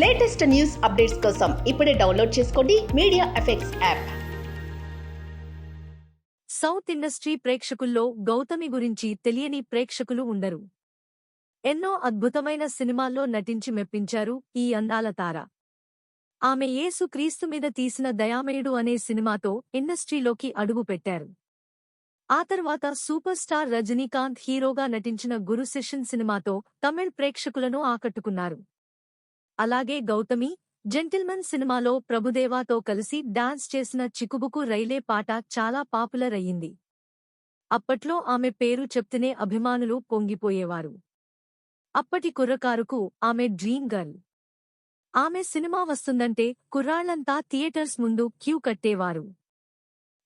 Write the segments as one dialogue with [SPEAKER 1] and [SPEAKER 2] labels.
[SPEAKER 1] Latest news updates కోసం ఇప్పుడే download చేసుకోండి media effects app.
[SPEAKER 2] South industry ప్రేక్షకుల్లో గౌతమి గురించి తెలియని ప్రేక్షకులు ఉండరు. ఎన్నో అద్భుతమైన సినిమాల్లో నటించి మెప్పించారు ఈ అందాల తార. ఆమె యేసు క్రీస్తు మీద తీసిన దయామయుడు అనే సినిమాతో ఇండస్ట్రీలోకి అడుగుపెట్టారు. ఆ తర్వాత సూపర్ స్టార్ రజనీకాంత్ హీరోగా నటించిన గురు శిష్యన్ సినిమాతో తమిళ్ ప్రేక్షకులను ఆకట్టుకున్నారు. అలాగే గౌతమి జెంటిల్మన్ సినిమాలో ప్రభుదేవాతో కలిసి డాన్స్ చేసిన చికుబుకు రైలే పాట చాలా పాపులర్ అయ్యింది. అప్పట్లో ఆమె పేరు చెప్తేనే అభిమానులు పొంగిపోయేవారు. అప్పటి కుర్రకారుకు ఆమె డ్రీమ్ గర్ల్. ఆమె సినిమా వస్తుందంటే కుర్రాళ్లంతా థియేటర్స్ ముందు క్యూ కట్టేవారు.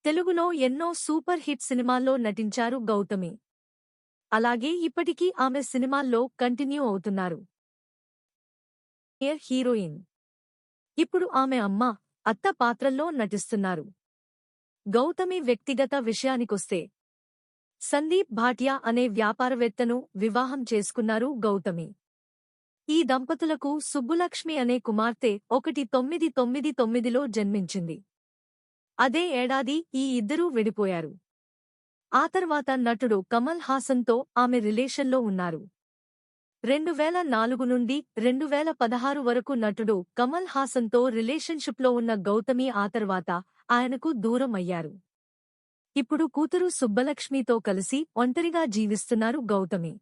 [SPEAKER 2] తెలుగులో ఎన్నో సూపర్ హిట్ సినిమాల్లో నటించారు గౌతమి. అలాగే ఇప్పటికీ ఆమె సినిమాల్లో కంటిన్యూ అవుతున్నారు. హీరోయిన్. ఇప్పుడు ఆమె అమ్మ, అత్త పాత్రల్లో నటిస్తున్నారు. గౌతమి వ్యక్తిగత విషయానికొస్తే సందీప్ భాటియా అనే వ్యాపారవేత్తను వివాహం చేసుకున్నారు గౌతమి. ఈ దంపతులకు సుబ్బులక్ష్మి అనే కుమార్తె 1999లో జన్మించింది. అదే ఏడాది ఈ ఇద్దరూ విడిపోయారు. ఆ తర్వాత నటుడు కమల్ హాసన్తో ఆమె రిలేషన్లో ఉన్నారు. 2004 నుండి 2016 వరకు నటుడు కమల్ హాసన్తో రిలేషన్షిప్లో ఉన్న గౌతమి ఆ తర్వాత ఆయనకు దూరం అయ్యారు. ఇప్పుడు కూతురు సుబ్బలక్ష్మితో కలిసి ఒంటరిగా జీవిస్తున్నారు గౌతమి.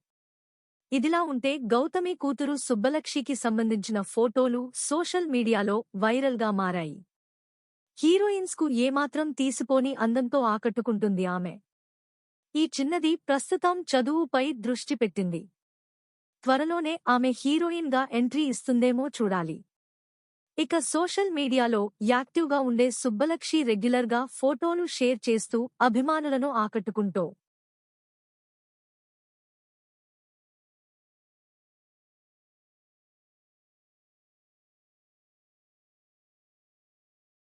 [SPEAKER 2] ఇదిలా ఉంటే గౌతమి కూతురు సుబ్బలక్ష్మికి సంబంధించిన ఫోటోలు సోషల్ మీడియాలో వైరల్గా మారాయి. హీరోయిన్స్కు ఏమాత్రం తీసిపోని అందంతో ఆకట్టుకుంటుంది ఆమె. ఈ చిన్నది ప్రస్తుతం చదువుపై దృష్టి పెట్టింది. త్వరలోనే ఆమె హీరోయిన్గా ఎంట్రీ ఇస్తుందేమో చూడాలి. ఇక సోషల్ మీడియాలో యాక్టివ్గా ఉండే సుబ్బలక్ష్మి రెగ్యులర్గా ఫోటోలు షేర్ చేస్తూ అభిమానులను ఆకట్టుకుంటూ